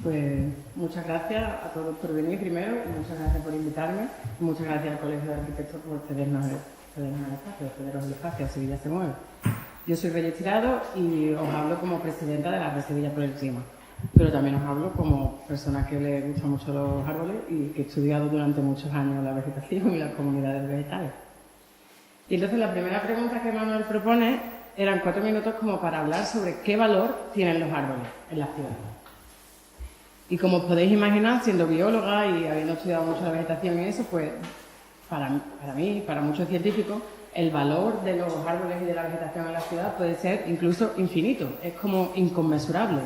Pues muchas gracias a todos por venir primero, muchas gracias por invitarme, y muchas gracias al Colegio de Arquitectos por cedernos el espacio, Sevilla se mueve. Yo soy Reyes Tirado y os hablo como presidenta de la Red Sevilla por el Clima, pero también os hablo como persona que le gustan mucho los árboles y que he estudiado durante muchos años la vegetación y las comunidades vegetales. Y entonces la primera pregunta que Manuel propone eran 4 minutos como para hablar sobre qué valor tienen los árboles en la ciudad. Y como os podéis imaginar, siendo bióloga y habiendo estudiado mucho la vegetación y eso, pues para mí, para muchos científicos, el valor de los árboles y de la vegetación en la ciudad puede ser incluso infinito, es como inconmensurable.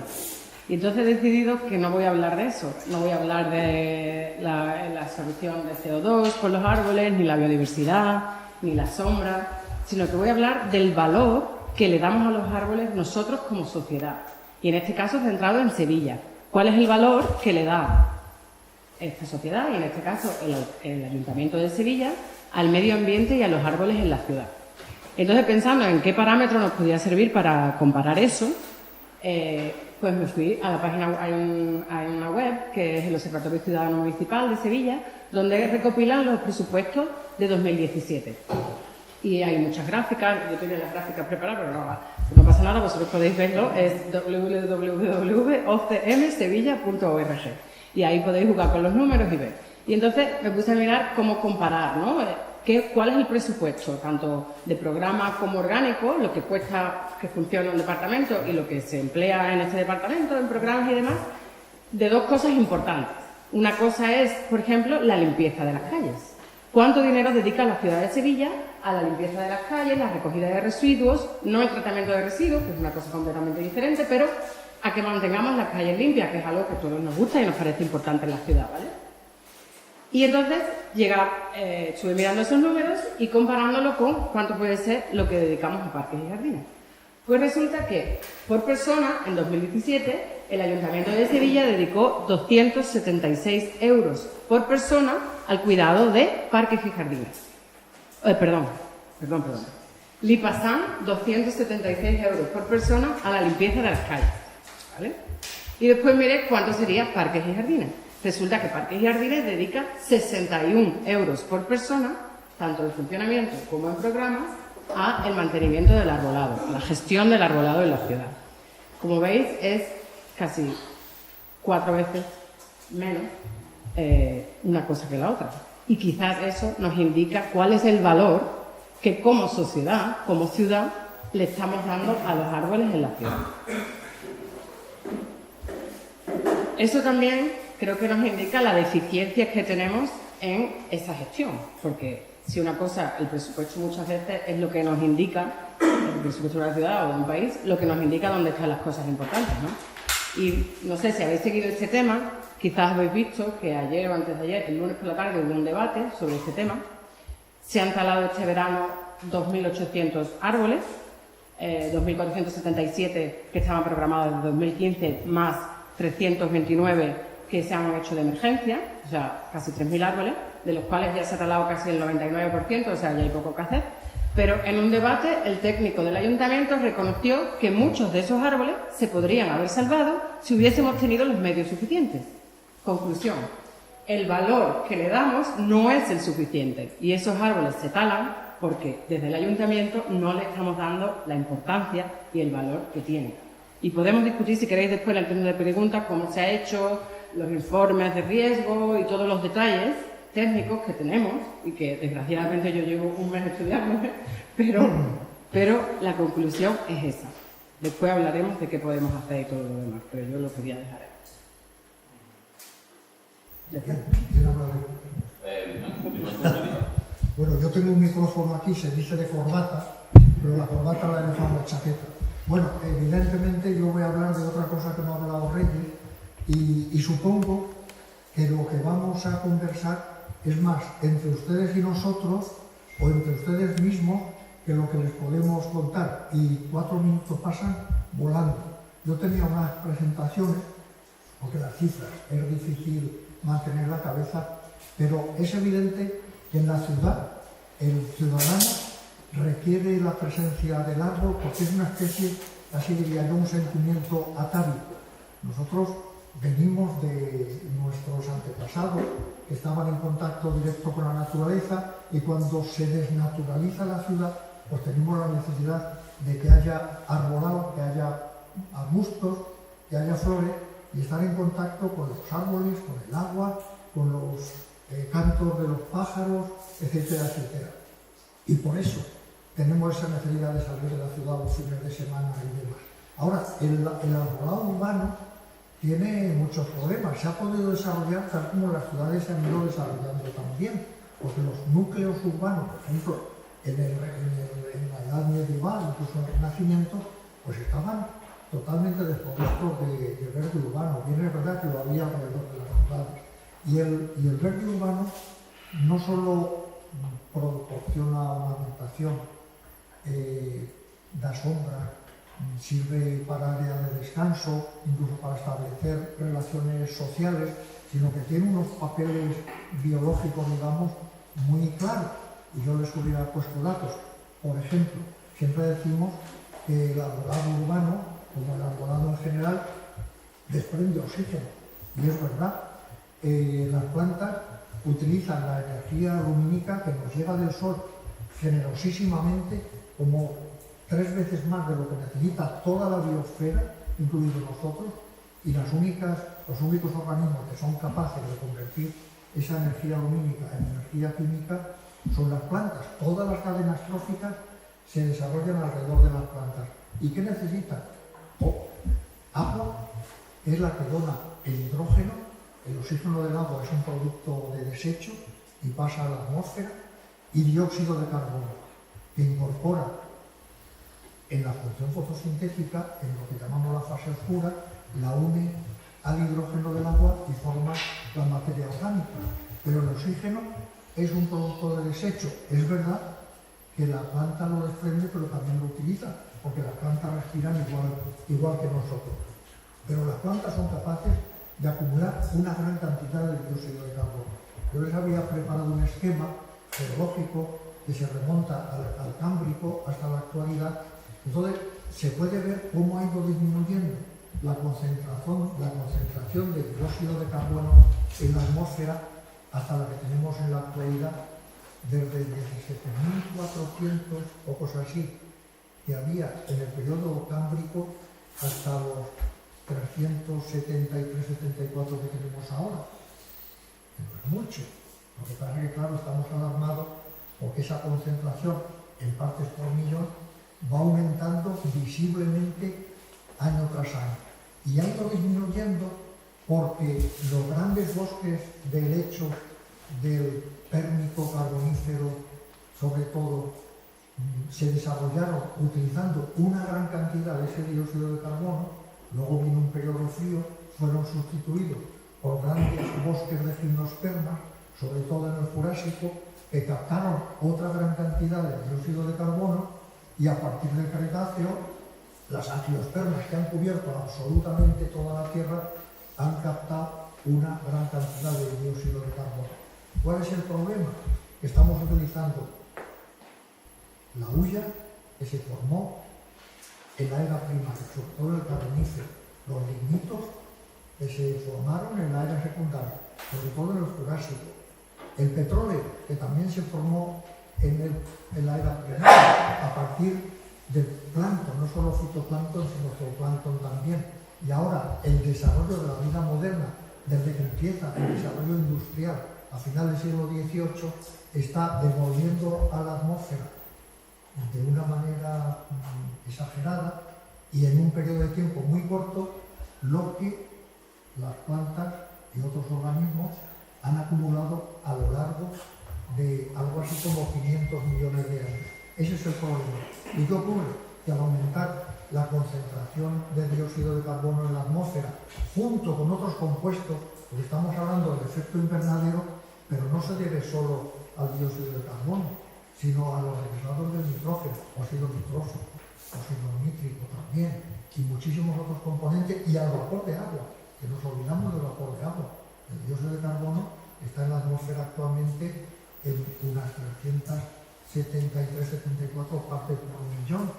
Y entonces he decidido que no voy a hablar de eso, no voy a hablar de la absorción de CO2 por los árboles, ni la biodiversidad, ni la sombra, sino que voy a hablar del valor que le damos a los árboles nosotros como sociedad. Y en este caso centrado en Sevilla. ¿Cuál es el valor que le da esta sociedad, y en este caso el Ayuntamiento de Sevilla, al medio ambiente y a los árboles en la ciudad? Entonces, pensando en qué parámetro nos podía servir para comparar eso, pues me fui a la página, hay una web que es el Observatorio Ciudadano Municipal de Sevilla, donde recopilan los presupuestos de 2017. Y hay muchas gráficas, yo tenía las gráficas preparadas, pero no pasa nada, vosotros podéis verlo, es www.ocmsevilla.org. Y ahí podéis jugar con los números y ver. Y entonces me puse a mirar cómo comparar, ¿no? ¿Cuál es el presupuesto, tanto de programa como orgánico, lo que cuesta que funcione un departamento y lo que se emplea en ese departamento, en programas y demás, de dos cosas importantes. Una cosa es, por ejemplo, la limpieza de las calles. ¿Cuánto dinero dedica la ciudad de Sevilla a la limpieza de las calles, la recogida de residuos, no el tratamiento de residuos, que es una cosa completamente diferente, pero a que mantengamos las calles limpias, que es algo que a todos nos gusta y nos parece importante en la ciudad, ¿vale? Y entonces estuve mirando esos números y comparándolo con cuánto puede ser lo que dedicamos a parques y jardines. Pues resulta que, por persona, en 2017, el Ayuntamiento de Sevilla dedicó 276 euros por persona al cuidado de parques y jardines. Perdón. Lipasan, 276 euros por persona a la limpieza de las calles, ¿vale? Y después miré cuánto sería parques y jardines. Resulta que Parques y Jardines dedica 61 euros por persona, tanto en funcionamiento como en programas, a el mantenimiento del arbolado, la gestión del arbolado en la ciudad. Como veis, es casi 4 veces menos una cosa que la otra. Y quizás eso nos indica cuál es el valor que como sociedad, como ciudad, le estamos dando a los árboles en la ciudad. Eso también creo que nos indica la deficiencia que tenemos en esa gestión, porque si una cosa, el presupuesto muchas veces es lo que nos indica, el presupuesto de una ciudad o de un país, lo que nos indica dónde están las cosas importantes, ¿no? Y no sé si habéis seguido este tema, quizás habéis visto que ayer o antes de ayer, el lunes por la tarde, hubo un debate sobre este tema. Se han talado este verano 2.800 árboles, 2.477 que estaban programados desde 2015, más 329 que se han hecho de emergencia, o sea, casi 3.000 árboles, de los cuales ya se ha talado casi el 99%, o sea, ya hay poco que hacer. Pero en un debate, el técnico del ayuntamiento reconoció que muchos de esos árboles se podrían haber salvado si hubiésemos tenido los medios suficientes. Conclusión: el valor que le damos no es el suficiente y esos árboles se talan porque desde el ayuntamiento no le estamos dando la importancia y el valor que tienen. Y podemos discutir, si queréis, después en el turno de preguntas, cómo se ha hecho, los informes de riesgo y todos los detalles técnicos que tenemos y que desgraciadamente yo llevo un mes estudiando, pero la conclusión es esa. Después hablaremos de qué podemos hacer y todo lo demás, pero yo lo quería dejar ahí. Bueno, yo tengo un micrófono aquí, se dice de corbata, pero la corbata la he dejado en chaqueta. Bueno, evidentemente yo voy a hablar de otra cosa que no ha hablado Reyes y supongo que lo que vamos a conversar es más entre ustedes y nosotros o entre ustedes mismos que lo que les podemos contar. Y 4 minutos pasan volando. Yo tenía unas presentaciones, porque las cifras es difícil mantener la cabeza, pero es evidente que en la ciudad el ciudadano requiere la presencia del árbol porque es una especie, así diría yo, un sentimiento atávico. Nosotros venimos de nuestros antepasados que estaban en contacto directo con la naturaleza, y cuando se desnaturaliza la ciudad, pues tenemos la necesidad de que haya arbolado, que haya arbustos, que haya flores, y estar en contacto con los árboles, con el agua, con los cantos de los pájaros, etcétera, etcétera. Y por eso tenemos esa necesidad de salir de la ciudad los fines de semana y demás. Ahora, el arbolado urbano tiene muchos problemas. Se ha podido desarrollar tal como las ciudades se han ido desarrollando también, porque los núcleos urbanos, por ejemplo, en la edad medieval, incluso en el Renacimiento, pues estaban totalmente desprovistos de verde urbano. Bien es verdad que lo había alrededor de las ciudades. Y el verde urbano no solo proporciona una ambientación, da sombra, sirve para área de descanso, incluso para establecer relaciones sociales, sino que tiene unos papeles biológicos, digamos, muy claros. Y yo les hubiera puesto datos. Por ejemplo, siempre decimos que el arbolado urbano, como el arbolado en general, desprende oxígeno. Y es verdad. Las plantas utilizan la energía lumínica que nos llega del sol generosísimamente, como 3 veces más de lo que necesita toda la biosfera, incluidos nosotros, y los únicos organismos que son capaces de convertir esa energía lumínica en energía química son las plantas. Todas las cadenas tróficas se desarrollan alrededor de las plantas. ¿Y qué necesitan? Agua es la que dona el hidrógeno. El oxígeno del agua es un producto de desecho y pasa a la atmósfera, y dióxido de carbono, que incorpora en la función fotosintética, en lo que llamamos la fase oscura, la une al hidrógeno del agua y forma la materia orgánica. Pero el oxígeno es un producto de desecho. Es verdad que la planta lo desprende, pero también lo utiliza, porque las plantas respiran igual que nosotros. Pero las plantas son capaces de acumular una gran cantidad de dióxido de carbono. Yo les había preparado un esquema geológico que se remonta al Cámbrico hasta la actualidad. Entonces, se puede ver cómo ha ido disminuyendo la concentración de dióxido de carbono en la atmósfera hasta la que tenemos en la actualidad, desde 17.400 o cosas así, que había en el periodo Cámbrico, hasta los 373-74 que tenemos ahora. No es mucho. Lo que pasa es que, claro, estamos alarmados porque esa concentración en partes por millón va aumentando visiblemente año tras año. Y ha ido disminuyendo porque los grandes bosques de helechos del Pérmico, Carbonífero, sobre todo, se desarrollaron utilizando una gran cantidad de ese dióxido de carbono. Luego vino un periodo frío, fueron sustituidos por grandes bosques de gimnospermas, sobre todo en el Jurásico, que captaron otra gran cantidad de dióxido de carbono, y a partir del Cretáceo, las angiospermas, que han cubierto absolutamente toda la Tierra, han captado una gran cantidad de dióxido de carbono. ¿Cuál es el problema? Que estamos utilizando la hulla que se formó en la era primaria, sobre todo en el Carbonífero, los lignitos que se formaron en la era secundaria, sobre todo en el Jurásico, el petróleo, que también se formó en la era primaria, a partir del plancton, no solo fitoplancton, sino zooplancton también. Y ahora el desarrollo de la vida moderna, desde que empieza el desarrollo industrial a final del siglo XVIII, está devolviendo a la atmósfera de una manera exagerada y en un periodo de tiempo muy corto lo que las plantas y otros organismos han acumulado a lo largo de algo así como 500 millones de años. Ese es el problema. ¿Y qué ocurre? Que al aumentar la concentración de dióxido de carbono en la atmósfera, junto con otros compuestos, porque estamos hablando del efecto invernadero, pero no se debe solo al dióxido de carbono, sino a los derivados del nitrógeno, óxido nitroso, óxido nítrico también, y muchísimos otros componentes, y al vapor de agua, que nos olvidamos del vapor de agua. El dióxido de carbono está en la atmósfera actualmente en unas 373-74 partes por millón,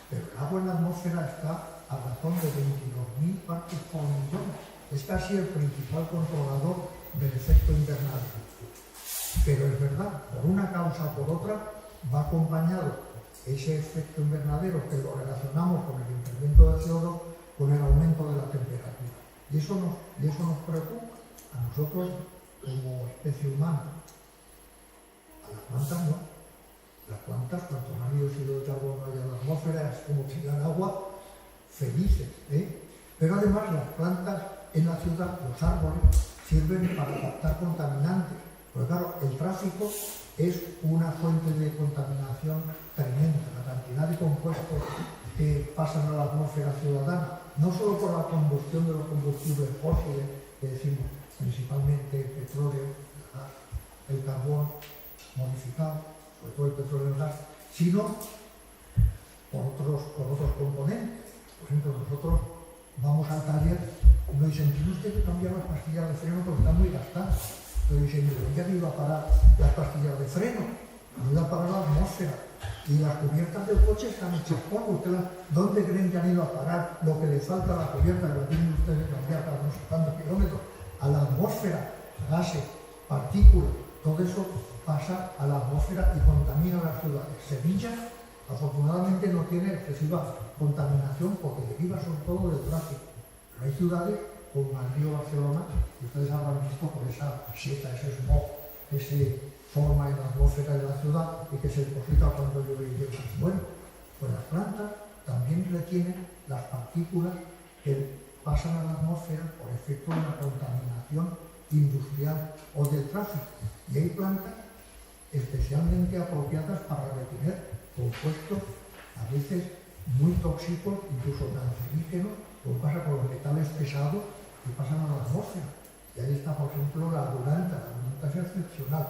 pero el agua en la atmósfera está a razón de 22.000 partes por millón. es casi el principal controlador del efecto invernadero. Pero es verdad, por una causa o por otra, va acompañado ese efecto invernadero que lo relacionamos con el incremento de CO2 con el aumento de la temperatura. Y eso nos preocupa a nosotros como especie humana. A las plantas no. Las plantas, cuanto más dióxido de carbono haya en la atmósfera, es como tirar agua, felices. Pero además las plantas en la ciudad, los árboles, sirven para captar contaminantes. Porque claro, el tráfico es una fuente de contaminación tremenda. La cantidad de compuestos que pasan a la atmósfera ciudadana, no solo por la combustión de los combustibles fósiles, que decimos principalmente el petróleo, el carbón modificado, sobre todo el petróleo y el gas, sino por otros componentes. Por ejemplo, nosotros vamos al taller y nos dicen, ¿tiene usted que cambiar las pastillas de freno porque están muy gastadas? Entonces dicen, ¿ya no iba a parar las pastillas de freno? No iba a parar la atmósfera. Y las cubiertas del coche están hechas polvo. ¿Dónde creen que han ido a parar lo que le falta a la cubierta, que lo tienen ustedes que cambiar cada no sé cuántos kilómetros? A la atmósfera, gases, partículas, todo eso pasa a la atmósfera y contamina las ciudades. Sevilla, afortunadamente, no tiene excesiva contaminación porque deriva sobre todo del tráfico. Pero hay ciudades como el río Barcelona, que ustedes habrán visto por esa sieta, ese smog, que se forma en la atmósfera de la ciudad y que se deposita cuando llueve y llueve. Bueno, pues las plantas también retienen las partículas que pasan a la atmósfera por efecto de la contaminación industrial o del tráfico. Y hay plantas especialmente apropiadas para retener compuestos a veces muy tóxicos, incluso cancerígenos, como pasa con los metales pesados que pasan a la atmósfera. Y ahí está, por ejemplo, la duranta es excepcional.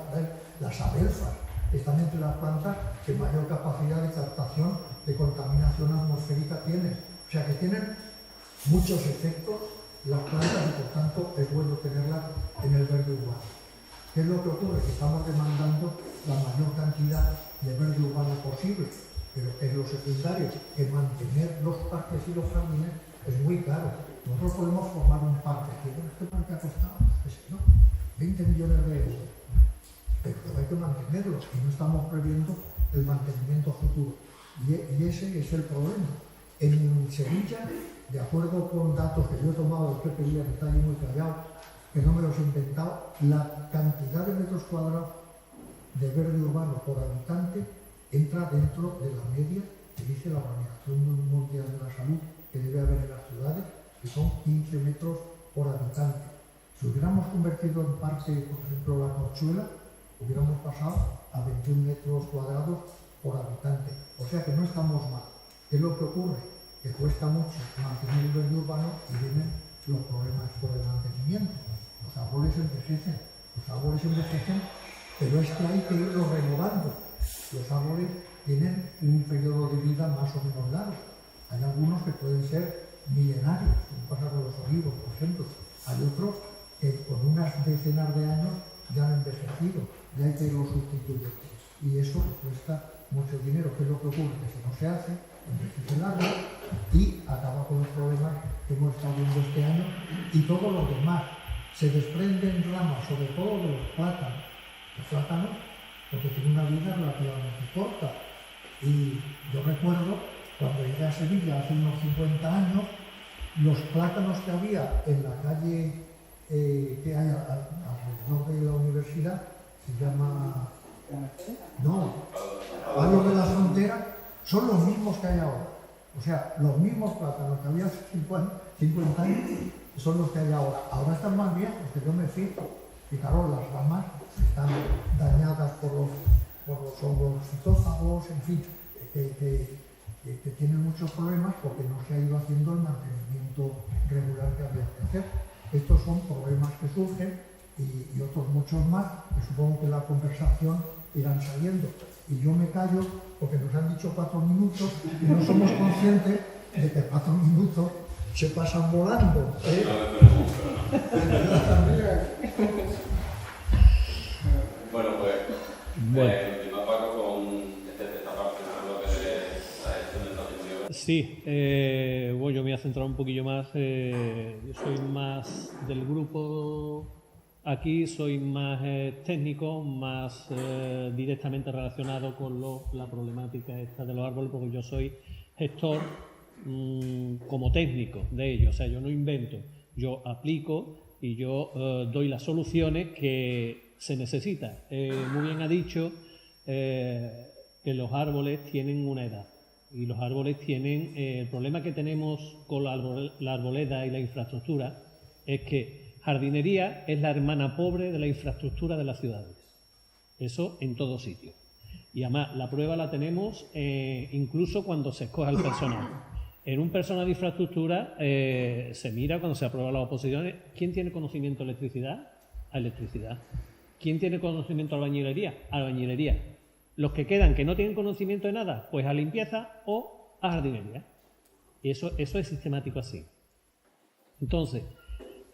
Las adelfas están entre las plantas que mayor capacidad de captación de contaminación atmosférica tienen. O sea que tienen muchos efectos las plantas y por tanto es bueno tenerlas en el verde urbano. ¿Qué es lo que ocurre? Que estamos demandando la mayor cantidad de verde urbano posible, pero es lo secundario, que mantener los parques y los jardines es muy caro. Nosotros podemos formar un parque, que este parque ha costado, ¿no? 20 millones de euros, pero hay que mantenerlo y no estamos previendo el mantenimiento futuro. Y ese es el problema. En Sevilla, de acuerdo con datos que yo he tomado del PPI, que está ahí muy callado, que no me los he inventado, la cantidad de metros cuadrados de verde urbano por habitante entra dentro de la media que dice la Organización Mundial de la Salud que debe haber en las ciudades, que son 15 metros por habitante. Si hubiéramos convertido en parque, por ejemplo, la Corchuela, hubiéramos pasado a 21 metros cuadrados por habitante. O sea que no estamos mal. ¿Qué es lo que ocurre? Que cuesta mucho mantener el verde urbano y vienen los problemas por el mantenimiento. Los árboles envejecen, pero es que hay que irlos renovando. Los árboles tienen un periodo de vida más o menos largo. Hay algunos que pueden ser milenarios, como pasa con los olivos, por ejemplo. Hay otros que con unas decenas de años ya han envejecido, ya hay que irlos sustituyendo. Y eso cuesta mucho dinero. ¿Qué es lo que ocurre? Que si no se hace, envejece el árbol y acaba con los problemas que hemos estado viendo este año y todos los demás. Se desprenden ramas, sobre todo de los plátanos. Los plátanos, porque tienen una vida relativamente corta. Y yo recuerdo, cuando llegué a Sevilla hace unos 50 años, los plátanos que había en la calle que hay alrededor de la universidad, se llama... No, a los de la frontera, son los mismos que hay ahora. O sea, los mismos plátanos que había hace 50 años son los que hay ahora. Ahora están más viejos, que yo me fijo. Fijaros, las ramas están dañadas por los hongos fitófagos, en fin, que tienen muchos problemas porque no se ha ido haciendo el mantenimiento regular que había que hacer. Estos son problemas que surgen y otros muchos más, que supongo que en la conversación irán saliendo. Y yo me callo porque nos han dicho 4 minutos y no somos conscientes de que 4 minutos se pasan volando. Bueno, pues, continúa Paco con esta parte, lo que ha hecho en el patrimonio. Sí, bueno, yo me a centrar un poquillo más. Yo soy más del grupo aquí, soy más técnico, más directamente relacionado con la problemática esta de los árboles, porque yo soy gestor como técnico de ello. O sea, yo no invento, yo aplico y yo doy las soluciones que se necesitan. Muy bien ha dicho que los árboles tienen una edad. Y los árboles tienen, el problema que tenemos con la arboleda y la infraestructura es que jardinería es la hermana pobre de la infraestructura de las ciudades. Eso en todo sitio. Y además la prueba la tenemos incluso cuando se escoge el personal. En un personal de infraestructura se mira cuando se aprueban las oposiciones, ¿quién tiene conocimiento de electricidad? A electricidad. ¿Quién tiene conocimiento de albañilería? A albañilería. Los que quedan que no tienen conocimiento de nada, pues a limpieza o a jardinería. Y eso es sistemático así. Entonces,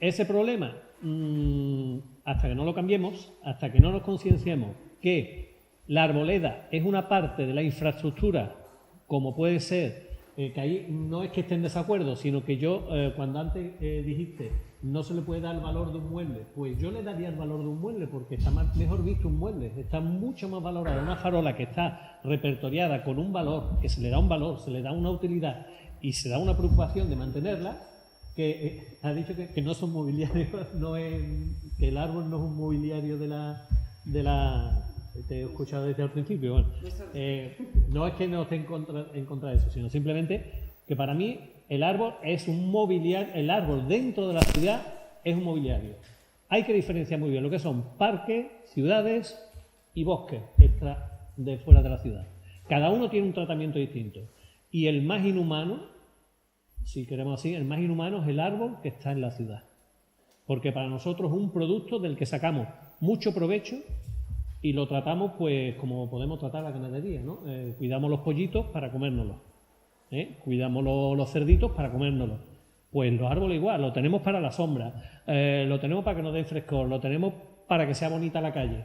ese problema, hasta que no lo cambiemos, hasta que no nos concienciemos que la arboleda es una parte de la infraestructura, como puede ser, que ahí no es que esté en desacuerdo, sino que yo, cuando antes dijiste, no se le puede dar el valor de un mueble, pues yo le daría el valor de un mueble, porque está mejor visto un mueble, está mucho más valorada una farola que está repertoriada con un valor, que se le da un valor, se le da una utilidad y se da una preocupación de mantenerla, que ha dicho que no son mobiliarios, que el árbol no es un mobiliario de la te he escuchado desde el principio. Bueno, no es que no esté en contra de eso, sino simplemente que para mí el árbol es un mobiliario, el árbol dentro de la ciudad es un mobiliario. Hay que diferenciar muy bien lo que son parques, ciudades y bosques de fuera de la ciudad. Cada uno tiene un tratamiento distinto. Y el más inhumano, si queremos así, el más inhumano es el árbol que está en la ciudad. Porque para nosotros es un producto del que sacamos mucho provecho y lo tratamos pues como podemos tratar la ganadería, ¿no? Cuidamos los pollitos para comérnoslos, cuidamos los cerditos para comérnoslos. Pues los árboles igual, lo tenemos para la sombra, lo tenemos para que nos den frescor, lo tenemos para que sea bonita la calle.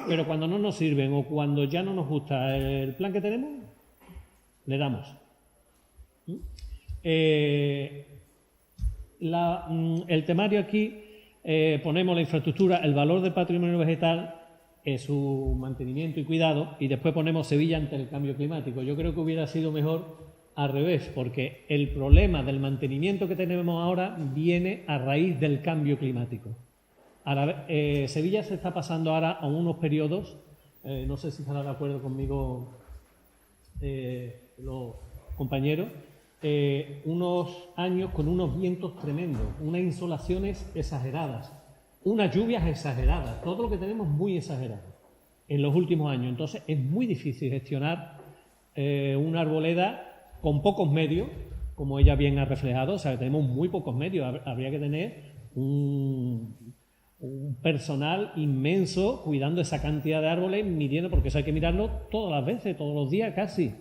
Pero cuando no nos sirven o cuando ya no nos gusta el plan que tenemos, le damos. El temario aquí ponemos la infraestructura, el valor del patrimonio vegetal, su mantenimiento y cuidado, y después ponemos Sevilla ante el cambio climático. Yo creo que hubiera sido mejor al revés, porque el problema del mantenimiento que tenemos ahora viene a raíz del cambio climático. Sevilla se está pasando ahora a unos periodos, no sé si estarán de acuerdo conmigo los compañeros, unos años con unos vientos tremendos, unas insolaciones exageradas, unas lluvias exageradas, todo lo que tenemos muy exagerado en los últimos años. Entonces es muy difícil gestionar una arboleda con pocos medios, como ella bien ha reflejado. O sea, tenemos muy pocos medios, habría que tener un personal inmenso cuidando esa cantidad de árboles, midiendo, porque eso hay que mirarlo todas las veces, todos los días casi.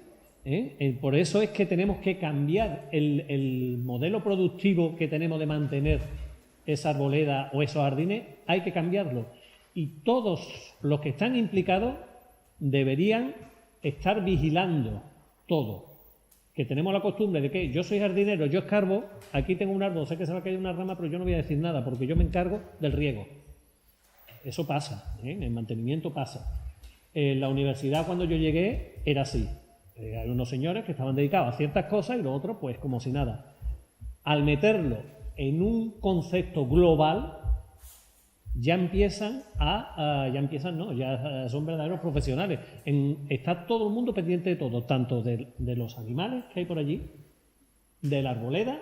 Por eso es que tenemos que cambiar el modelo productivo que tenemos de mantener esa arboleda o esos jardines, hay que cambiarlo. Y todos los que están implicados deberían estar vigilando todo. Que tenemos la costumbre de que yo soy jardinero, yo escarbo, aquí tengo un árbol, sé que se va a caer una rama, pero yo no voy a decir nada porque yo me encargo del riego. Eso pasa, en el mantenimiento pasa. En la universidad cuando yo llegué era así. Hay unos señores que estaban dedicados a ciertas cosas y los otros pues como si nada. Al meterlo en un concepto global, ya son verdaderos profesionales. Está todo el mundo pendiente de todo, tanto de los animales que hay por allí, de la arboleda,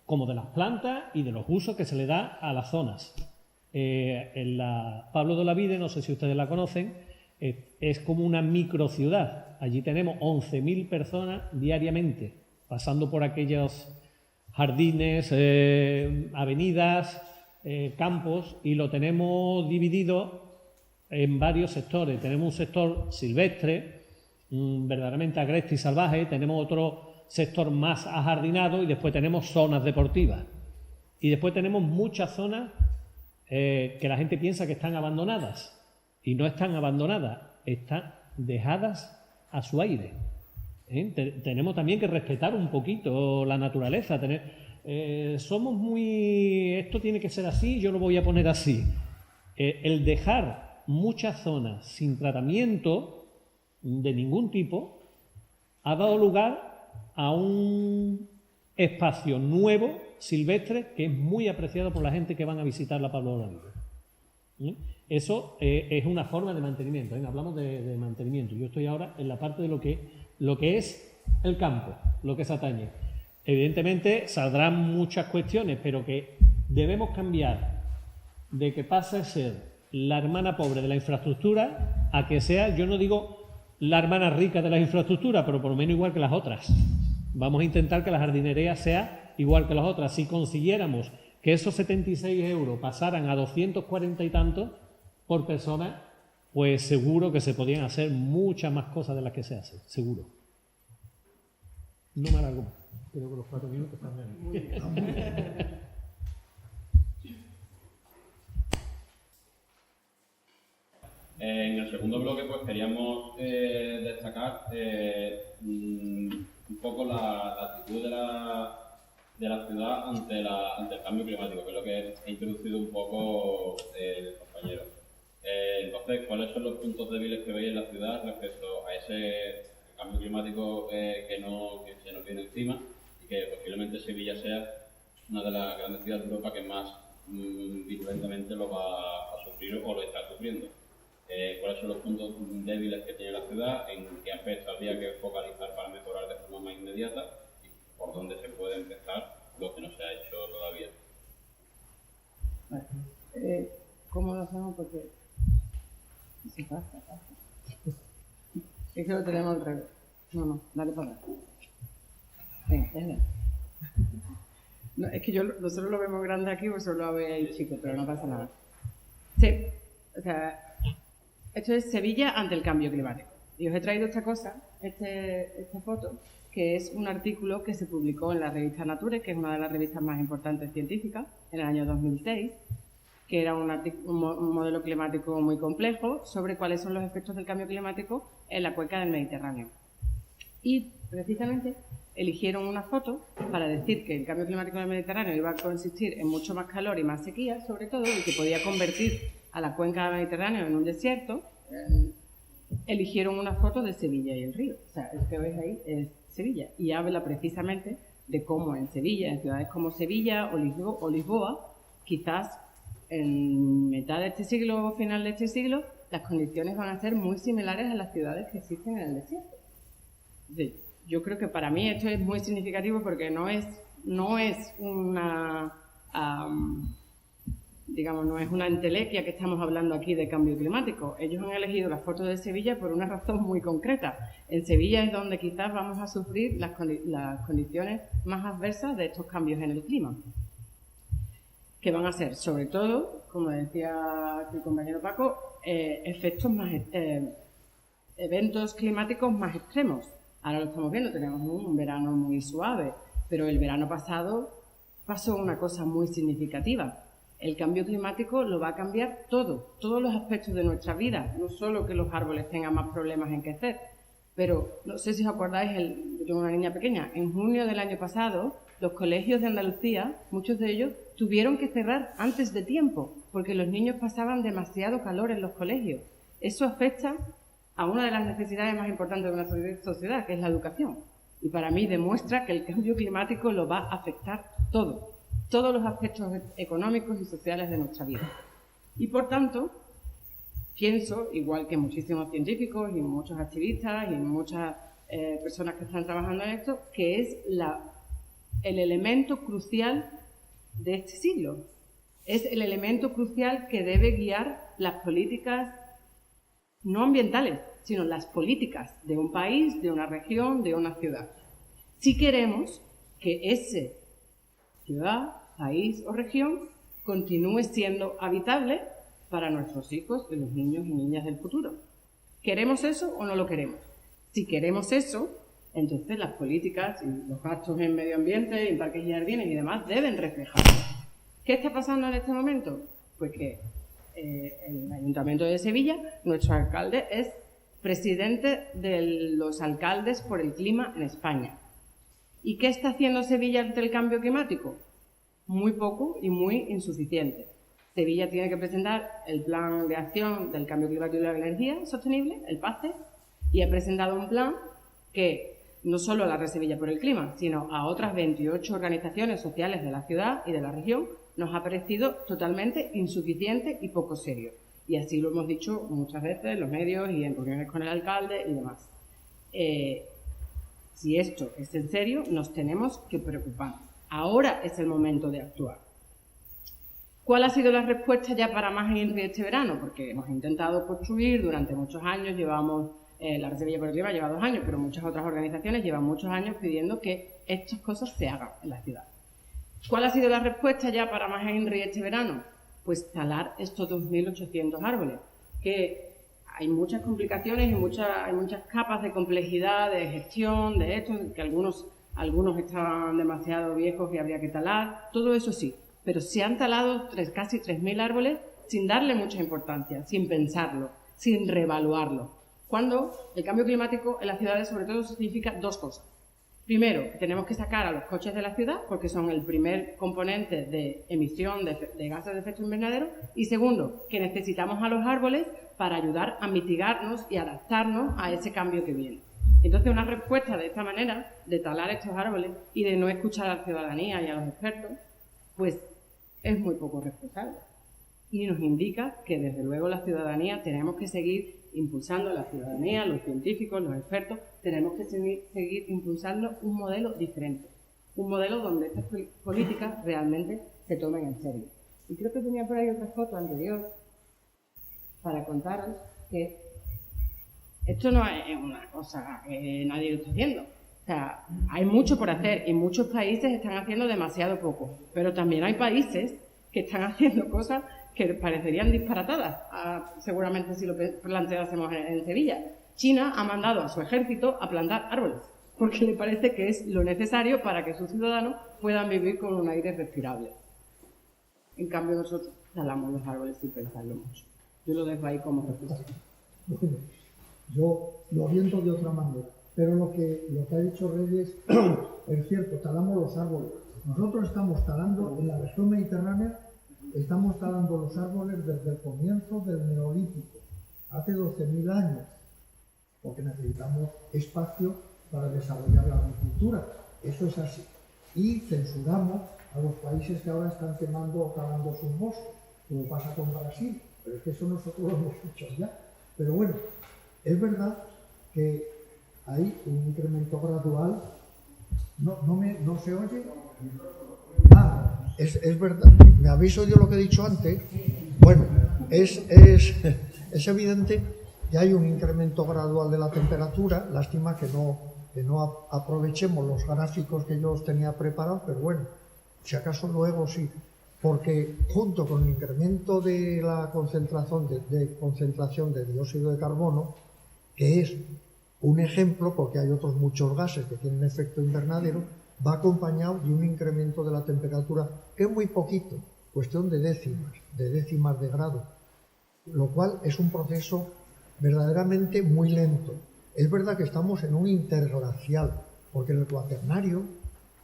como de las plantas y de los usos que se le da a las zonas. En la Pablo de Olavide, no sé si ustedes la conocen, es como una microciudad. Allí tenemos 11.000 personas diariamente pasando por aquellos jardines, avenidas, campos, y lo tenemos dividido en varios sectores. Tenemos un sector silvestre, verdaderamente agreste y salvaje, tenemos otro sector más ajardinado y después tenemos zonas deportivas. Y después tenemos muchas zonas que la gente piensa que están abandonadas y no están abandonadas, están dejadas a su aire. Tenemos también que respetar un poquito la naturaleza. Somos muy... Esto tiene que ser así, yo lo voy a poner así. El dejar muchas zonas sin tratamiento de ningún tipo ha dado lugar a un espacio nuevo, silvestre, que es muy apreciado por la gente que van a visitar la Pablo Olavide. Eso es una forma de mantenimiento. Hablamos de mantenimiento. Yo estoy ahora en la parte de lo que es el campo, lo que se atañe. Evidentemente saldrán muchas cuestiones, pero que debemos cambiar de que pase a ser la hermana pobre de la infraestructura a que sea, yo no digo la hermana rica de la infraestructura, pero por lo menos igual que las otras. Vamos a intentar que la jardinería sea igual que las otras. Si consiguiéramos que esos 76 euros pasaran a 240 y tantos por persona, pues seguro que se podían hacer muchas más cosas de las que se hacen, seguro. No me alargo más. Creo que los 4 minutos están bien. En el segundo bloque pues queríamos destacar un poco la actitud de la ciudad ante el cambio climático, que es lo que ha introducido un poco el compañero. Entonces, ¿cuáles son los puntos débiles que veis en la ciudad respecto a ese cambio climático que se nos viene encima y que posiblemente Sevilla sea una de las grandes ciudades de Europa que más virulentamente lo va a sufrir o lo está sufriendo? ¿Cuáles son los puntos débiles que tiene la ciudad? ¿En qué aspectos habría que focalizar para mejorar de forma más inmediata? ¿Y por dónde se puede empezar lo que no se ha hecho todavía? Vale. ¿Cómo lo hacemos? Porque se pasa. Es que lo tenemos al revés. No, dale para acá. Venga. No, es que nosotros lo vemos grande aquí, vosotros lo veis chico, pero no pasa nada. Sí, o sea, esto es Sevilla ante el cambio climático. Y os he traído esta cosa, esta foto, que es un artículo que se publicó en la revista Nature, que es una de las revistas más importantes científicas, en el año 2006, que era un modelo climático muy complejo sobre cuáles son los efectos del cambio climático en la cuenca del Mediterráneo. Y, precisamente, eligieron una foto para decir que el cambio climático en el Mediterráneo iba a consistir en mucho más calor y más sequía, sobre todo, y que podía convertir a la cuenca del Mediterráneo en un desierto. Eligieron una foto de Sevilla y el río. O sea, el que veis ahí es Sevilla. Y habla precisamente de cómo en Sevilla, en ciudades como Sevilla o Lisboa, quizás en mitad de este siglo o final de este siglo, las condiciones van a ser muy similares a las ciudades que existen en el desierto. Yo creo que para mí esto es muy significativo porque no es una digamos, no es una entelequia que estamos hablando aquí de cambio climático. Ellos han elegido la foto de Sevilla por una razón muy concreta. En Sevilla es donde quizás vamos a sufrir las condiciones más adversas de estos cambios en el clima, que van a ser, sobre todo, como decía el compañero Paco, eventos climáticos más extremos. Ahora lo estamos viendo, tenemos un verano muy suave, pero el verano pasado pasó una cosa muy significativa. El cambio climático lo va a cambiar todos los aspectos de nuestra vida, no solo que los árboles tengan más problemas en crecer, pero no sé si os acordáis, yo tengo una niña pequeña, en junio del año pasado, los colegios de Andalucía, muchos de ellos, tuvieron que cerrar antes de tiempo, porque los niños pasaban demasiado calor en los colegios. Eso afecta a una de las necesidades más importantes de una sociedad, que es la educación. Y para mí demuestra que el cambio climático lo va a afectar todos los aspectos económicos y sociales de nuestra vida. Y por tanto, pienso, igual que muchísimos científicos y muchos activistas y muchas personas que están trabajando en esto, que es el elemento crucial de este siglo. Es el elemento crucial que debe guiar las políticas no ambientales, sino las políticas de un país, de una región, de una ciudad. Si queremos que ese ciudad, país o región continúe siendo habitable para nuestros hijos y los niños y niñas del futuro. ¿Queremos eso o no lo queremos? Si queremos eso, entonces las políticas y los gastos en medio ambiente, en parques y jardines y demás deben reflejarlo. ¿Qué está pasando en este momento? Pues que el Ayuntamiento de Sevilla, nuestro alcalde es presidente de los alcaldes por el clima en España. ¿Y qué está haciendo Sevilla ante el cambio climático? Muy poco y muy insuficiente. Sevilla tiene que presentar el Plan de Acción del Cambio Climático y la Energía Sostenible, el PACE, y ha presentado un plan que no solo a la Red Sevilla por el Clima, sino a otras 28 organizaciones sociales de la ciudad y de la región, nos ha parecido totalmente insuficiente y poco serio. Y así lo hemos dicho muchas veces en los medios y en reuniones con el alcalde y demás. Si esto es en serio, nos tenemos que preocupar. Ahora es el momento de actuar. ¿Cuál ha sido la respuesta ya para más INRI este verano? Porque hemos intentado construir durante muchos años, llevamos, la Red Sevilla por el Clima lleva 2 años, pero muchas otras organizaciones llevan muchos años pidiendo que estas cosas se hagan en la ciudad. ¿Cuál ha sido la respuesta ya para más INRI este verano? Pues talar estos 2.800 árboles, que hay muchas complicaciones y hay muchas capas de complejidad, de gestión, de esto, que algunos estaban demasiado viejos y habría que talar, todo eso sí. Pero se han talado casi 3.000 árboles sin darle mucha importancia, sin pensarlo, sin reevaluarlo. Cuando el cambio climático en las ciudades sobre todo significa 2 cosas. Primero, tenemos que sacar a los coches de la ciudad porque son el primer componente de emisión de gases de efecto invernadero. Y segundo, que necesitamos a los árboles para ayudar a mitigarnos y adaptarnos a ese cambio que viene. Entonces, una respuesta de esta manera, de talar estos árboles y de no escuchar a la ciudadanía y a los expertos, pues es muy poco responsable. Y nos indica que, desde luego, la ciudadanía tenemos que seguir impulsando, la ciudadanía, los científicos, los expertos, tenemos que seguir impulsando un modelo diferente. Un modelo donde estas políticas realmente se tomen en serio. Y creo que tenía por ahí otra foto anterior para contaros que esto no es una cosa que nadie lo está haciendo. O sea, hay mucho por hacer y muchos países están haciendo demasiado poco. Pero también hay países que están haciendo cosas que parecerían disparatadas, seguramente si lo planteásemos en Sevilla. China ha mandado a su ejército a plantar árboles, porque le parece que es lo necesario para que sus ciudadanos puedan vivir con un aire respirable. En cambio, nosotros talamos los árboles sin pensarlo mucho. Yo lo dejo ahí como reflexión. Bueno, yo lo oriento de otra manera, pero lo que ha dicho Reyes es cierto, talamos los árboles. Nosotros estamos talando en la región mediterránea, estamos talando los árboles desde el comienzo del Neolítico, hace 12.000 años, porque necesitamos espacio para desarrollar la agricultura. Eso es así. Y censuramos a los países que ahora están quemando o talando sus bosques, como pasa con Brasil. Pero es que eso nosotros lo hemos hecho ya. Pero bueno, es verdad que hay un incremento gradual. ¿No se oye? Es verdad. ¿Me aviso yo lo que he dicho antes? Bueno, es evidente que hay un incremento gradual de la temperatura. Lástima que no aprovechemos los gráficos que yo os tenía preparados, pero bueno, si acaso luego sí. Porque junto con el incremento de la concentración de dióxido de carbono, que es un ejemplo, porque hay otros muchos gases que tienen efecto invernadero, va acompañado de un incremento de la temperatura, que es muy poquito, cuestión de décimas de grado, lo cual es un proceso verdaderamente muy lento. Es verdad que estamos en un interglacial, porque en el Cuaternario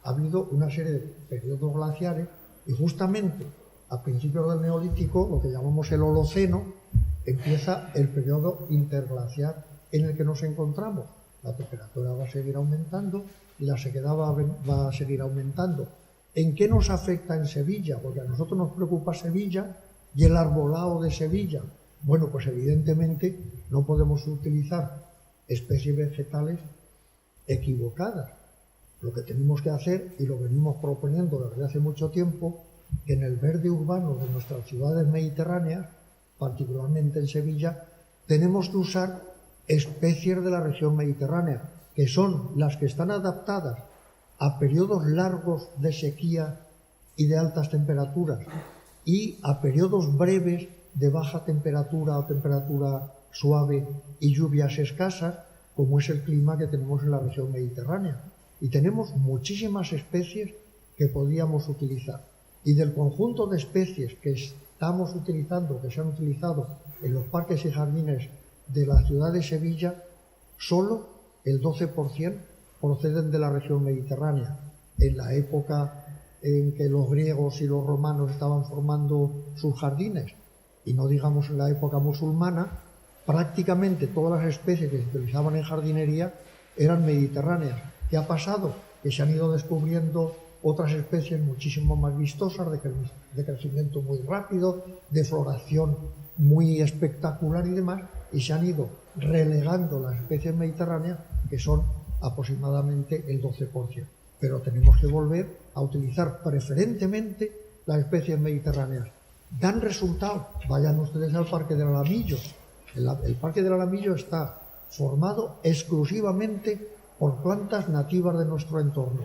ha habido una serie de periodos glaciares y justamente a principios del Neolítico, lo que llamamos el Holoceno, empieza el periodo interglacial en el que nos encontramos. La temperatura va a seguir aumentando y la sequedad va a seguir aumentando. ¿En qué nos afecta en Sevilla? Porque a nosotros nos preocupa Sevilla y el arbolado de Sevilla. Bueno, pues evidentemente no podemos utilizar especies vegetales equivocadas. Lo que tenemos que hacer, y lo venimos proponiendo desde hace mucho tiempo, que en el verde urbano de nuestras ciudades mediterráneas, particularmente en Sevilla, tenemos que usar especies de la región mediterránea, que son las que están adaptadas a periodos largos de sequía y de altas temperaturas y a periodos breves de baja temperatura o temperatura suave y lluvias escasas, como es el clima que tenemos en la región mediterránea. Y tenemos muchísimas especies que podíamos utilizar. Y del conjunto de especies que estamos utilizando, que se han utilizado en los parques y jardines de la ciudad de Sevilla, solo el 12% proceden de la región mediterránea. En la época en que los griegos y los romanos estaban formando sus jardines, y no digamos en la época musulmana, prácticamente todas las especies que se utilizaban en jardinería eran mediterráneas. ¿Qué ha pasado? Que se han ido descubriendo otras especies muchísimo más vistosas, de crecimiento muy rápido, de floración muy espectacular y demás, y se han ido relegando las especies mediterráneas, que son aproximadamente el 12%. Pero tenemos que volver a utilizar preferentemente las especies mediterráneas. Dan resultado. Vayan ustedes al Parque del Alamillo. El Parque del Alamillo está formado exclusivamente por plantas nativas de nuestro entorno.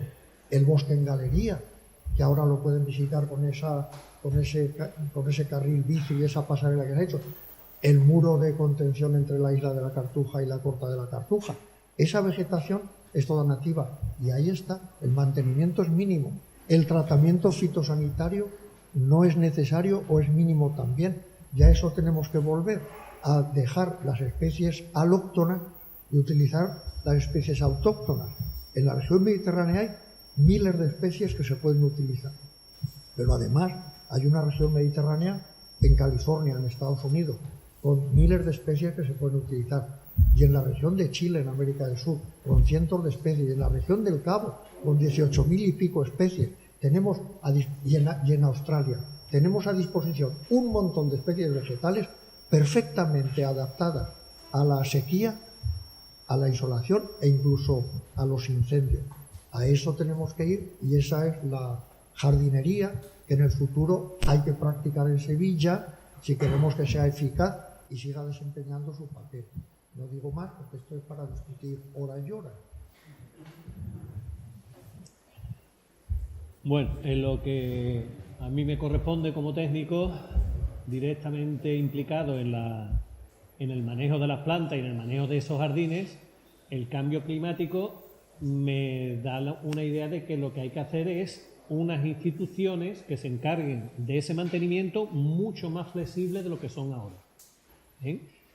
El Bosque en Galería, que ahora lo pueden visitar con ese carril bici y esa pasarela que se ha hecho. El muro de contención entre la isla de la Cartuja y la Corta de la Cartuja. Esa vegetación es toda nativa y ahí está. El mantenimiento es mínimo. El tratamiento fitosanitario no es necesario o es mínimo también. Ya eso tenemos que volver a dejar las especies alóctonas y utilizar las especies autóctonas. En la región mediterránea hay miles de especies que se pueden utilizar. Pero además hay una región mediterránea en California, en Estados Unidos, con miles de especies que se pueden utilizar. Y en la región de Chile, en América del Sur, con cientos de especies. Y en la región del Cabo, con 18.000 y pico especies. Y en Australia tenemos a disposición un montón de especies vegetales perfectamente adaptadas a la sequía, a la insolación e incluso a los incendios. A eso tenemos que ir y esa es la jardinería que en el futuro hay que practicar en Sevilla si queremos que sea eficaz y siga desempeñando su papel. No digo más porque esto es para discutir horas y horas. Bueno, en lo que a mí me corresponde como técnico, directamente implicado en el manejo de las plantas y en el manejo de esos jardines, el cambio climático me da una idea de que lo que hay que hacer es unas instituciones que se encarguen de ese mantenimiento mucho más flexibles de lo que son ahora.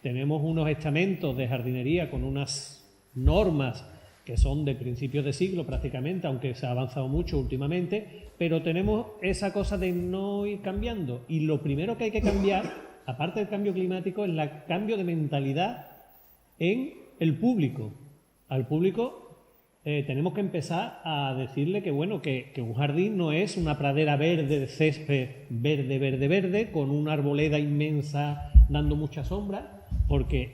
Tenemos unos estamentos de jardinería con unas normas que son de principios de siglo prácticamente, aunque se ha avanzado mucho últimamente, pero tenemos esa cosa de no ir cambiando. Y lo primero que hay que cambiar, aparte del cambio climático, es el cambio de mentalidad en el público. Al público tenemos que empezar a decirle que, bueno, que un jardín no es una pradera verde de césped verde, verde, verde, con una arboleda inmensa dando mucha sombra, porque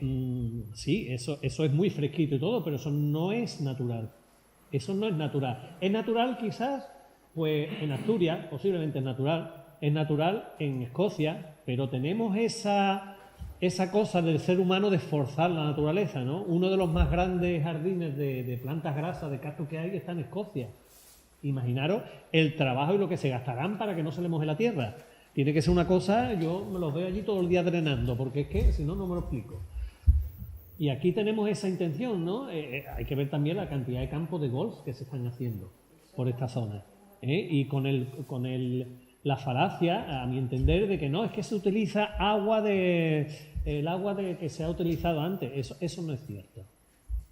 sí, eso es muy fresquito y todo, pero eso no es natural. Eso no es natural. Es natural quizás, pues en Asturias, posiblemente es natural en Escocia, pero tenemos esa cosa del ser humano de forzar la naturaleza, ¿no? Uno de los más grandes jardines de plantas grasas, de cactus que hay, está en Escocia. Imaginaros el trabajo y lo que se gastarán para que no se le moje la tierra. Tiene que ser una cosa, yo me los veo allí todo el día drenando, porque es que si no, no me lo explico. Y aquí tenemos esa intención, ¿no? Hay que ver también la cantidad de campos de golf que se están haciendo por esta zona. Y con la falacia, a mi entender, de que no, es que se utiliza el agua que se ha utilizado antes. Eso no es cierto.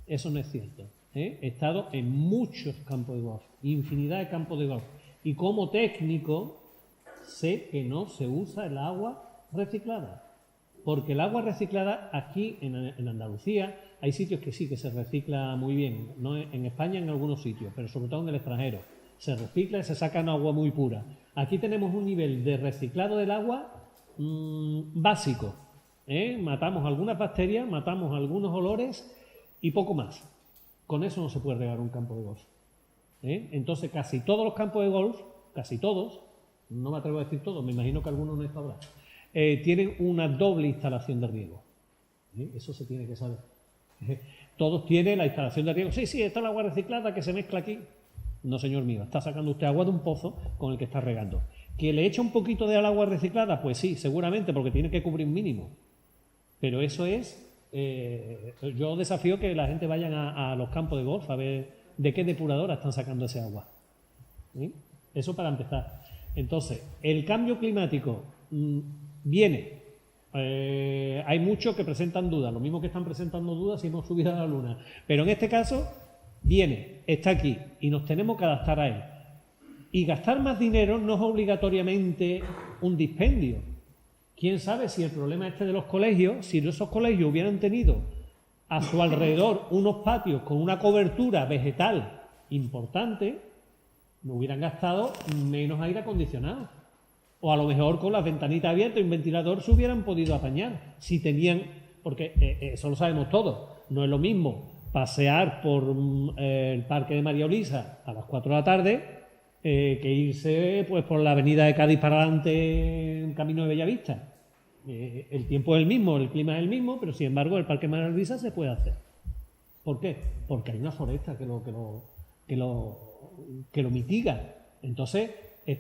Eso no es cierto. He estado en muchos campos de golf, infinidad de campos de golf. Y como técnico sé que no se usa el agua reciclada. Porque el agua reciclada aquí en Andalucía hay sitios que sí que se recicla muy bien. No en España en algunos sitios, pero sobre todo en el extranjero. Se recicla y se saca agua muy pura. Aquí tenemos un nivel de reciclado del agua básico. Matamos algunas bacterias, matamos algunos olores y poco más. Con eso no se puede regar un campo de golf. Entonces casi todos los campos de golf, casi todos, no me atrevo a decir todos, me imagino que algunos no está hablando, tienen una doble instalación de riego. Eso se tiene que saber. Todos tienen la instalación de riego. Sí, está el agua reciclada que se mezcla aquí. No, señor mío, está sacando usted agua de un pozo con el que está regando. ¿Que le echa un poquito de agua reciclada? Pues sí, seguramente, porque tiene que cubrir un mínimo. Pero eso es... yo desafío que la gente vayan a los campos de golf a ver de qué depuradora están sacando ese agua. Eso para empezar. Entonces, el cambio climático viene hay muchos que presentan dudas, lo mismo que están presentando dudas si hemos subido a la luna. Pero en este caso, viene, está aquí y nos tenemos que adaptar a él. Y gastar más dinero no es obligatoriamente un dispendio. ¿Quién sabe si el problema de los colegios, si esos colegios hubieran tenido a su alrededor unos patios con una cobertura vegetal importante, no hubieran gastado menos aire acondicionado? O a lo mejor con las ventanitas abiertas y un ventilador se hubieran podido apañar, si tenían, porque eso lo sabemos todos, no es lo mismo pasear por el Parque de María Luisa a las 4 de la tarde que irse pues por la avenida de Cádiz para adelante en camino de Bellavista. El tiempo es el mismo, el clima es el mismo, pero sin embargo el Parque de María Luisa se puede hacer. ¿Por qué? Porque hay una foresta que lo mitiga. Entonces,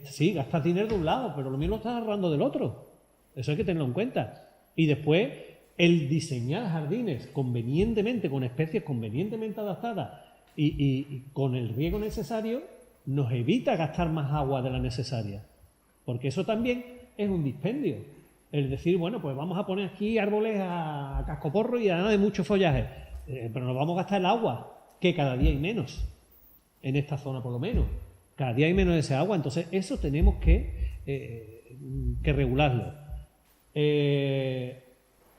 sí, gastas dinero de un lado, pero lo mismo lo estás ahorrando del otro. Eso hay que tenerlo en cuenta. Y después, el diseñar jardines convenientemente, con especies convenientemente adaptadas y con el riego necesario, nos evita gastar más agua de la necesaria. Porque eso también es un dispendio. El decir, bueno, pues vamos a poner aquí árboles a cascoporro y además de mucho follaje. Pero nos vamos a gastar el agua, que cada día hay menos. En esta zona, por lo menos. Cada día hay menos de ese agua, entonces eso tenemos que regularlo.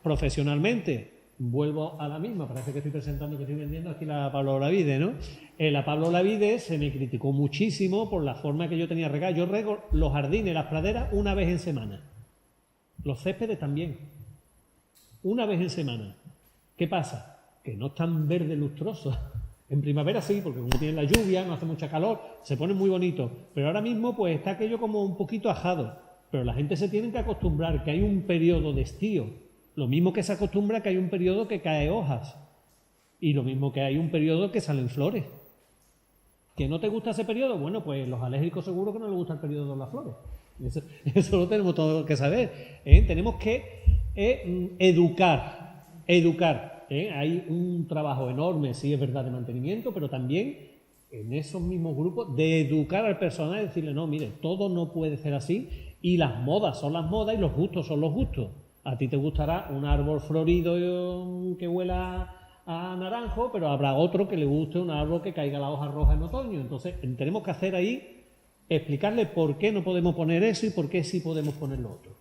Profesionalmente, vuelvo a la misma, parece que estoy presentando, que estoy vendiendo aquí la Pablo Olavide, ¿no? La Pablo Olavide se me criticó muchísimo por la forma que yo tenía regar. Yo rego los jardines, las praderas, una vez en semana. Los céspedes también. Una vez en semana. ¿Qué pasa? Que no están verdes lustrosos. En primavera sí, porque como tiene la lluvia, no hace mucha calor, se pone muy bonito. Pero ahora mismo pues está aquello como un poquito ajado. Pero la gente se tiene que acostumbrar que hay un periodo de estío. Lo mismo que se acostumbra que hay un periodo que cae hojas. Y lo mismo que hay un periodo que salen flores. ¿Que no te gusta ese periodo? Bueno, pues los alérgicos seguro que no les gusta el periodo de las flores. Eso lo tenemos todo que saber. Tenemos que educar. Hay un trabajo enorme, sí es verdad, de mantenimiento, pero también en esos mismos grupos de educar al personal y decirle, no, mire, todo no puede ser así y las modas son las modas y los gustos son los gustos. A ti te gustará un árbol florido que huela a naranjo, pero habrá otro que le guste un árbol que caiga la hoja roja en otoño. Entonces tenemos que hacer ahí, explicarle por qué no podemos poner eso y por qué sí podemos poner lo otro.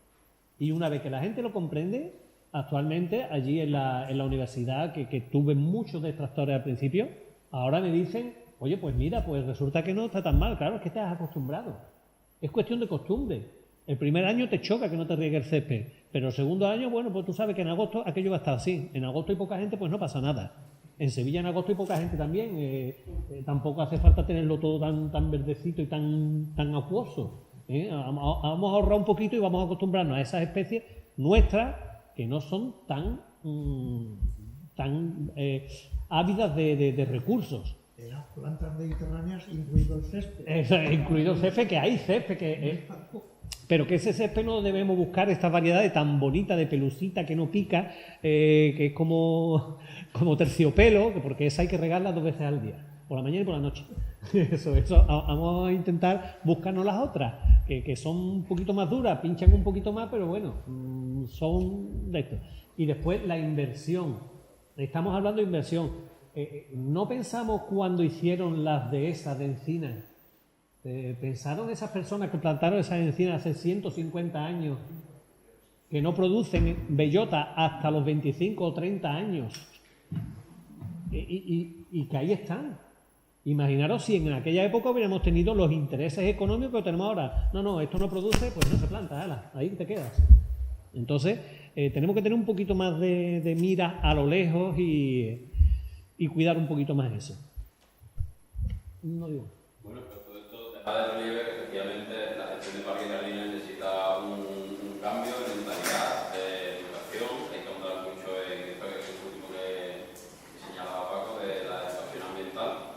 Y una vez que la gente lo comprende, actualmente allí en la universidad, que tuve muchos detractores al principio, ahora me dicen, oye, pues mira, pues resulta que no está tan mal. Claro, es que te has acostumbrado. Es cuestión de costumbre. El primer año te choca que no te riegue el césped, pero el segundo año, bueno, pues tú sabes que en agosto aquello va a estar así. En agosto hay poca gente, pues no pasa nada. En Sevilla en agosto hay poca gente también. Tampoco hace falta tenerlo todo tan verdecito y tan acuoso. Vamos a ahorrar un poquito y vamos a acostumbrarnos a esas especies nuestras que no son tan ávidas de recursos. Las plantas mediterráneas, incluido el césped. Incluido el césped, que hay césped, pero que ese césped no debemos buscar esta variedad tan bonita de pelucita que no pica, que es como terciopelo, porque esa hay que regarla 2 veces al día, por la mañana y por la noche. Eso, vamos a intentar buscarnos las otras, que son un poquito más duras, pinchan un poquito más, pero bueno, son de esto. Y después la inversión. Estamos hablando de inversión. No pensamos cuando hicieron las dehesas de encinas. ¿Pensaron esas personas que plantaron esas encinas hace 150 años que no producen bellota hasta los 25 o 30 años? Y que ahí están. Imaginaros si en aquella época hubiéramos tenido los intereses económicos que tenemos ahora. No, esto no produce, pues no se planta, ala, ahí te quedas. Entonces, tenemos que tener un poquito más de mira a lo lejos y cuidar un poquito más eso. No digo. Bueno, pues todo esto deja de relieve que efectivamente la gestión de parques y jardines necesita un cambio de mentalidad, de educación. Hay que ahondar mucho en esto que es el último que señalaba Paco, de la educación ambiental.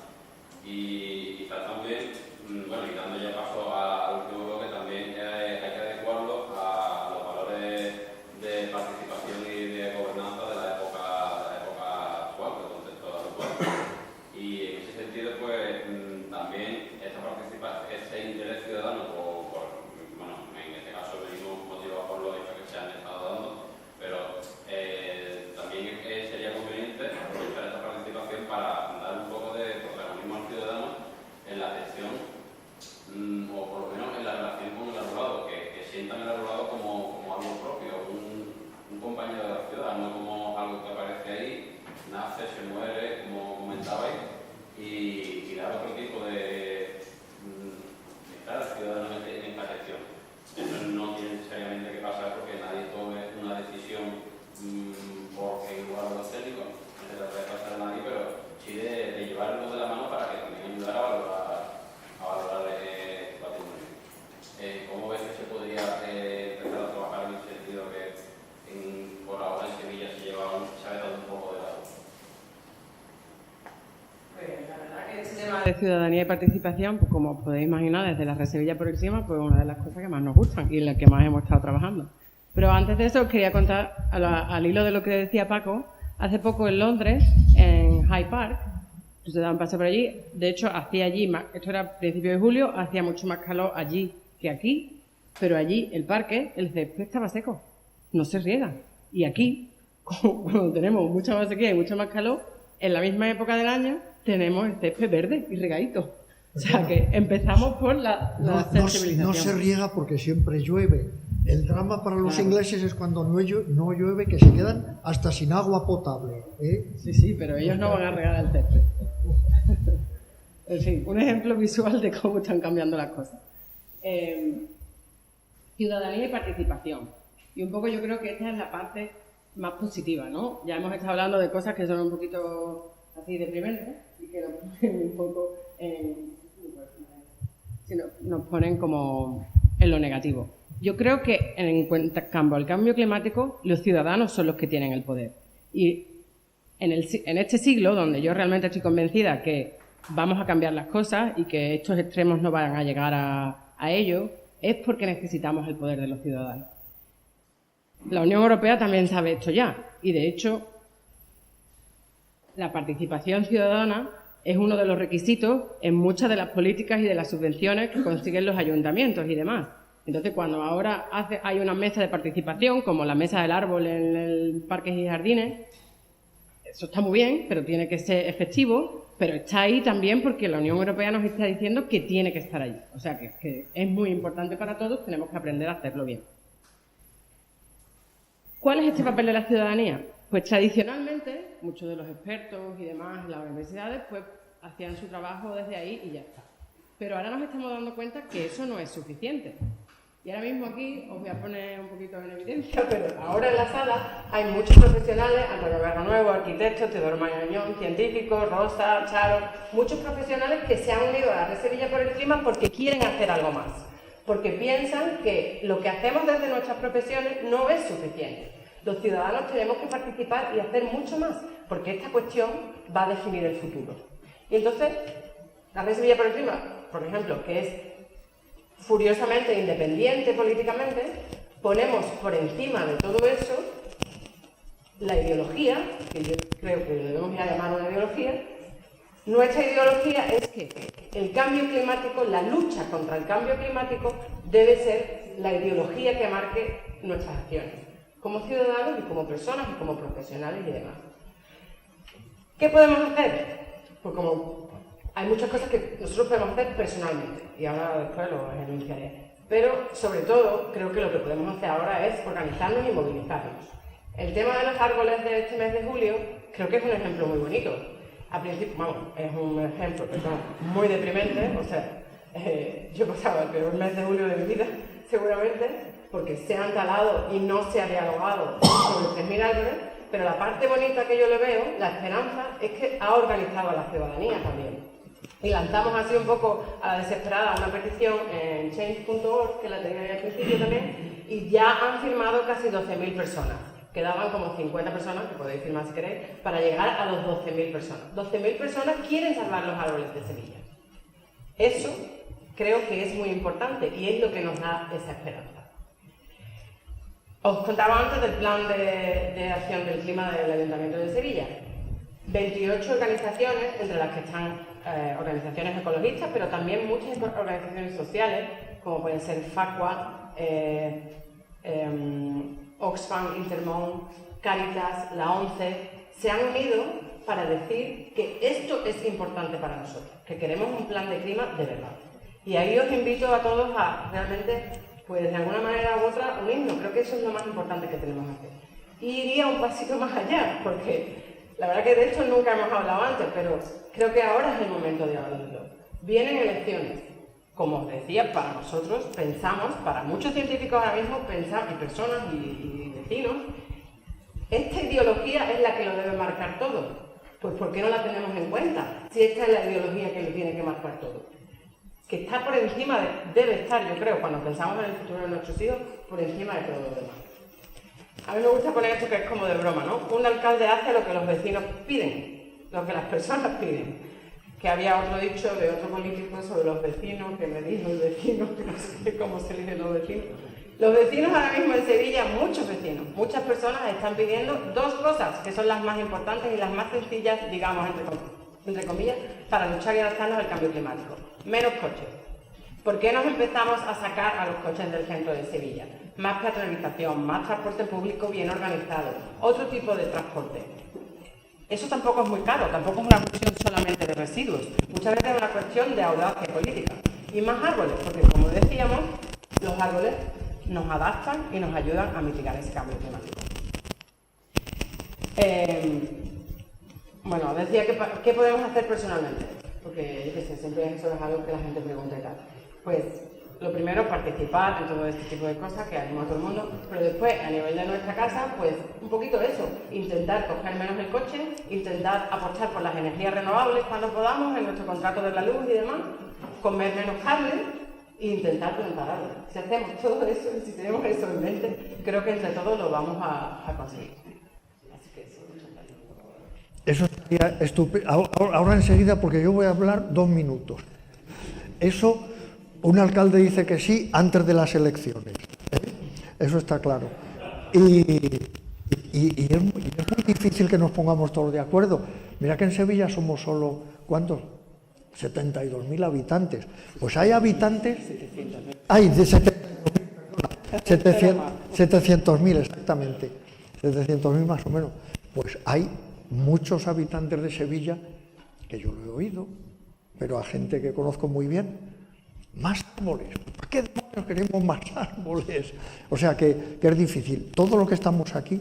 Y quizás también, bueno, y dando ya paso al último bloque, también hay que adecuarlo a los valores de participación y de gobernanza de la época actual, del contexto actual. Y en ese sentido, pues también esta participación, ese interés ciudadano por porque igual a los técnicos no se trata de pasar a nadie, pero sí de llevarlo de la mano para que también ayudara a valorar el patrimonio. ¿Cómo ves que se podría empezar a trabajar en el sentido que por ahora en Sevilla se ha dado un poco de lado? Pues la verdad que este tema de ciudadanía y participación, pues como os podéis imaginar, desde la Red Sevilla por encima, pues una de las cosas que más nos gustan y en la que más hemos estado trabajando. Pero antes de eso os quería contar, al hilo de lo que decía Paco, hace poco en Londres, en Hyde Park, se daba un paseo por allí, de hecho hacía allí, esto era a principios de julio, hacía mucho más calor allí que aquí, pero allí el parque, el césped estaba seco, no se riega. Y aquí, cuando tenemos mucha más sequía y mucho más calor, en la misma época del año tenemos el césped verde y regadito. O sea que empezamos por la sensibilización. No se riega porque siempre llueve. El drama para los ingleses es cuando no llueve, que se quedan hasta sin agua potable. Sí, pero ellos no van a regar el césped. En fin, un ejemplo visual de cómo están cambiando las cosas. Ciudadanía y participación. Y un poco yo creo que esta es la parte más positiva, ¿no? Ya hemos estado hablando de cosas que son un poquito así deprimentes y que nos ponen un poco nos ponen como en lo negativo. Yo creo que en cuanto al cambio climático, los ciudadanos son los que tienen el poder. Y en este siglo, donde yo realmente estoy convencida que vamos a cambiar las cosas y que estos extremos no van a llegar a ello, es porque necesitamos el poder de los ciudadanos. La Unión Europea también sabe esto ya, y de hecho la participación ciudadana es uno de los requisitos en muchas de las políticas y de las subvenciones que consiguen los ayuntamientos y demás. Entonces, cuando ahora hay una mesa de participación, como la mesa del árbol en el parques y jardines, eso está muy bien, pero tiene que ser efectivo, pero está ahí también porque la Unión Europea nos está diciendo que tiene que estar ahí. O sea, que es muy importante para todos, tenemos que aprender a hacerlo bien. ¿Cuál es este papel de la ciudadanía? Pues tradicionalmente, muchos de los expertos y demás en las universidades pues hacían su trabajo desde ahí y ya está. Pero ahora nos estamos dando cuenta que eso no es suficiente. Y ahora mismo aquí os voy a poner un poquito en evidencia, pero ahora en la sala hay muchos profesionales, Antonio Guerra Nuevo, arquitectos, Teodoro Marañón, científicos, Rosa, Charo, muchos profesionales que se han unido a la Red Sevilla por el Clima porque quieren hacer algo más, porque piensan que lo que hacemos desde nuestras profesiones no es suficiente. Los ciudadanos tenemos que participar y hacer mucho más, porque esta cuestión va a definir el futuro. Y entonces, la Red Sevilla por el Clima, por ejemplo, que es furiosamente independiente políticamente, ponemos por encima de todo eso la ideología, que yo creo que debemos ya llamar una ideología. Nuestra ideología es que el cambio climático, la lucha contra el cambio climático, debe ser la ideología que marque nuestras acciones, como ciudadanos y como personas y como profesionales y demás. ¿Qué podemos hacer? Pues como hay muchas cosas que nosotros podemos hacer personalmente, y ahora después lo enunciaré. Pero, sobre todo, creo que lo que podemos hacer ahora es organizarnos y movilizarnos. El tema de los árboles de este mes de julio creo que es un ejemplo muy bonito. Al principio, vamos, es un ejemplo, perdón, muy deprimente, o sea, yo he pasado el peor mes de julio de mi vida, seguramente, porque se han talado y no se ha dialogado sobre 3.000 árboles, pero la parte bonita que yo le veo, la esperanza, es que ha organizado a la ciudadanía también. Y lanzamos así un poco a la desesperada una petición en change.org, que la tenía ahí al principio también, y ya han firmado casi 12.000 personas. Quedaban como 50 personas, que podéis firmar si queréis, para llegar a los 12.000 personas. 12.000 personas quieren salvar los árboles de Sevilla. Eso creo que es muy importante y es lo que nos da esa esperanza. Os contaba antes del plan de acción del clima del Ayuntamiento de Sevilla. 28 organizaciones, entre las que están organizaciones ecologistas, pero también muchas organizaciones sociales, como pueden ser Facua, Oxfam, Intermón, Cáritas, la ONCE, se han unido para decir que esto es importante para nosotros, que queremos un plan de clima de verdad. Y ahí os invito a todos a realmente, pues de alguna manera u otra, unirnos. Creo que eso es lo más importante que tenemos que hacer. Y iría un pasito más allá, porque la verdad que de esto nunca hemos hablado antes, pero creo que ahora es el momento de hablarlo. Vienen elecciones. Como os decía, para nosotros pensamos, para muchos científicos ahora mismo, y personas y vecinos, Esta ideología es la que lo debe marcar todo. Pues ¿por qué no la tenemos en cuenta? Si esta es la ideología que lo tiene que marcar todo. Que está por encima debe estar, yo creo, cuando pensamos en el futuro de nuestros hijos, por encima de todo lo demás. A mí me gusta poner esto que es como de broma, ¿no? Un alcalde hace lo que los vecinos piden, lo que las personas piden. Que había otro dicho de otro político sobre los vecinos, que me dijo el vecino, que no sé cómo se dicen los vecinos. Los vecinos ahora mismo en Sevilla, muchos vecinos, muchas personas están pidiendo dos cosas, que son las más importantes y las más sencillas, digamos, entre comillas, para luchar y adaptarnos al cambio climático. Menos coches. ¿Por qué nos empezamos a sacar a los coches del centro de Sevilla? Más peatonalización, más transporte público bien organizado, otro tipo de transporte. Eso tampoco es muy caro, tampoco es una cuestión solamente de residuos, muchas veces es una cuestión de audacia política. Y más árboles, porque como decíamos, los árboles nos adaptan y nos ayudan a mitigar ese cambio climático. Bueno, decía ¿qué podemos hacer personalmente? Porque yo qué sé, siempre eso es algo que la gente pregunta y tal. Pues lo primero, participar en todo este tipo de cosas que anima a todo el mundo, pero después, a nivel de nuestra casa, pues un poquito eso, intentar coger menos el coche, intentar apostar por las energías renovables cuando podamos, en nuestro contrato de la luz y demás, comer menos carne e intentar plantar árboles. Si hacemos todo eso, si tenemos eso en mente, creo que entre todos lo vamos a conseguir. Así que eso, muchas gracias. Eso sería estupendo. Ahora enseguida, porque yo voy a hablar 2 minutos. Eso, un alcalde dice que sí antes de las elecciones. Eso está claro. Y es muy difícil que nos pongamos todos de acuerdo. Mira que en Sevilla somos solo, ¿cuántos? 72.000 habitantes. Pues hay habitantes... Hay de 700.000, exactamente. 700.000 más o menos. Pues hay muchos habitantes de Sevilla, que yo lo he oído, pero a gente que conozco muy bien, más árboles. ¿Para qué demonios queremos más árboles? O sea que es difícil. Todo lo que estamos aquí,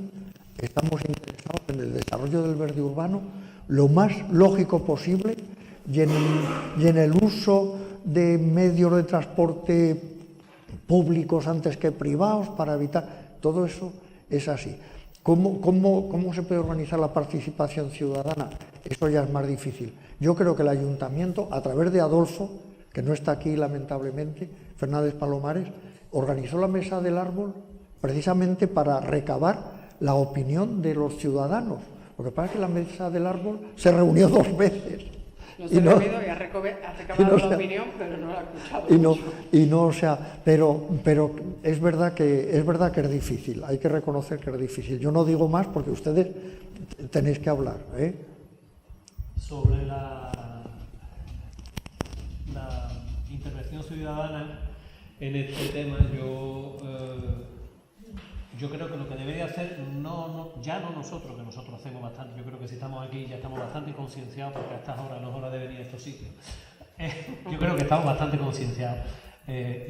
estamos interesados en el desarrollo del verde urbano lo más lógico posible y en el uso de medios de transporte públicos antes que privados para evitar. Todo eso es así. ¿Cómo se puede organizar la participación ciudadana? Eso ya es más difícil. Yo creo que el ayuntamiento, a través de Adolfo, que no está aquí lamentablemente, Fernández Palomares, organizó la Mesa del Árbol precisamente para recabar la opinión de los ciudadanos. Lo que pasa es que la Mesa del Árbol se reunió 2 veces. No se ha reunido y ha recabado la opinión, pero no la ha escuchado. Pero es verdad que es difícil, hay que reconocer que es difícil. Yo no digo más porque ustedes tenéis que hablar, ¿eh? Sobre la intervención ciudadana en este tema, yo creo que lo que debería hacer, ya no nosotros, que nosotros hacemos bastante, yo creo que si estamos aquí ya estamos bastante concienciados, porque a estas horas no es hora de venir a estos sitios. Yo creo que estamos bastante concienciados.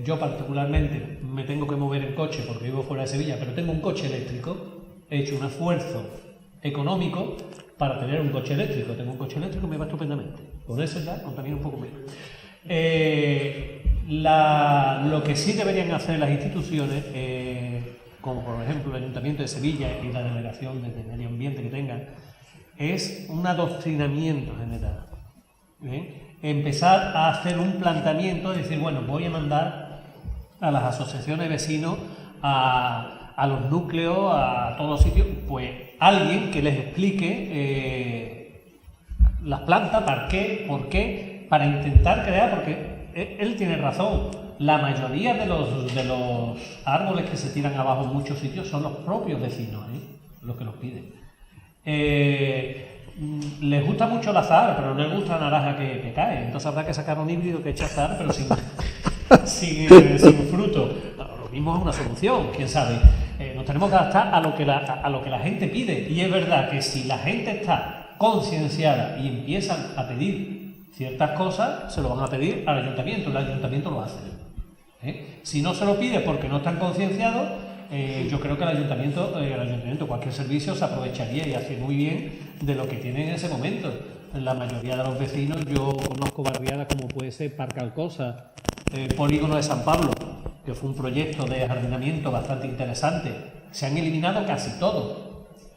Yo particularmente me tengo que mover en coche porque vivo fuera de Sevilla, pero tengo un coche eléctrico, he hecho un esfuerzo económico para tener un coche eléctrico. Tengo un coche eléctrico y me va estupendamente. Con eso ya contamina un poco menos. Lo que sí deberían hacer las instituciones, como por ejemplo el Ayuntamiento de Sevilla y la delegación de medio ambiente que tengan, es un adoctrinamiento general. Empezar a hacer un planteamiento de decir, bueno, voy a mandar a las asociaciones de vecinos, a los núcleos, a todos los sitios, pues alguien que les explique las plantas, por qué, para intentar crear, porque él tiene razón. La mayoría de los árboles que se tiran abajo en muchos sitios son los propios vecinos, los que los piden. Les gusta mucho el azahar, pero no les gusta la naranja que cae. Entonces habrá que sacar un híbrido que echa azahar, pero sin fruto. Lo mismo es una solución, quién sabe. Nos tenemos que adaptar a lo que la gente pide. Y es verdad que si la gente está concienciada y empiezan a pedir ciertas cosas, se lo van a pedir al ayuntamiento. El ayuntamiento lo hace. Si no se lo pide porque no están concienciados, yo creo que el ayuntamiento, cualquier servicio, se aprovecharía y hace muy bien de lo que tiene en ese momento. La mayoría de los vecinos, yo conozco barriadas como puede ser Parque Alcosa, Polígono de San Pablo, que fue un proyecto de jardinamiento bastante interesante. Se han eliminado casi todos.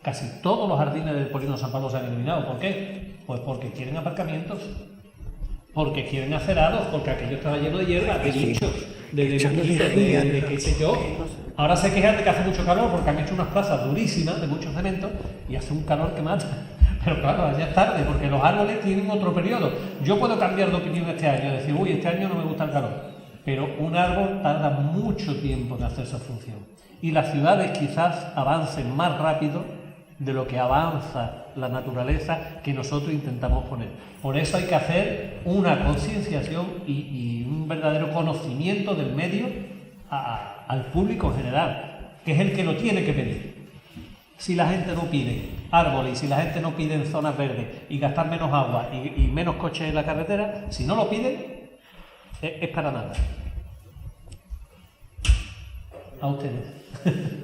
Casi todos los jardines del Polígono San Pablo se han eliminado. ¿Por qué? Pues porque quieren aparcamientos, porque quieren acerados, porque aquello estaba lleno de hierba, de bichos, de qué sé yo. Ahora se quejan de que hace mucho calor porque han hecho unas plazas durísimas de mucho cemento y hace un calor que mata. Pero claro, ya es tarde porque los árboles tienen otro periodo. Yo puedo cambiar de opinión este año, decir, uy, este año no me gusta el calor. Pero un árbol tarda mucho tiempo en hacer esa función. Y las ciudades quizás avancen más rápido de lo que avanza la naturaleza que nosotros intentamos poner. Por eso hay que hacer una concienciación y un verdadero conocimiento del medio al público en general, que es el que lo tiene que pedir. Si la gente no pide árboles, si la gente no pide en zonas verdes y gastar menos agua y menos coches en la carretera, si no lo piden, es para nada. A ustedes.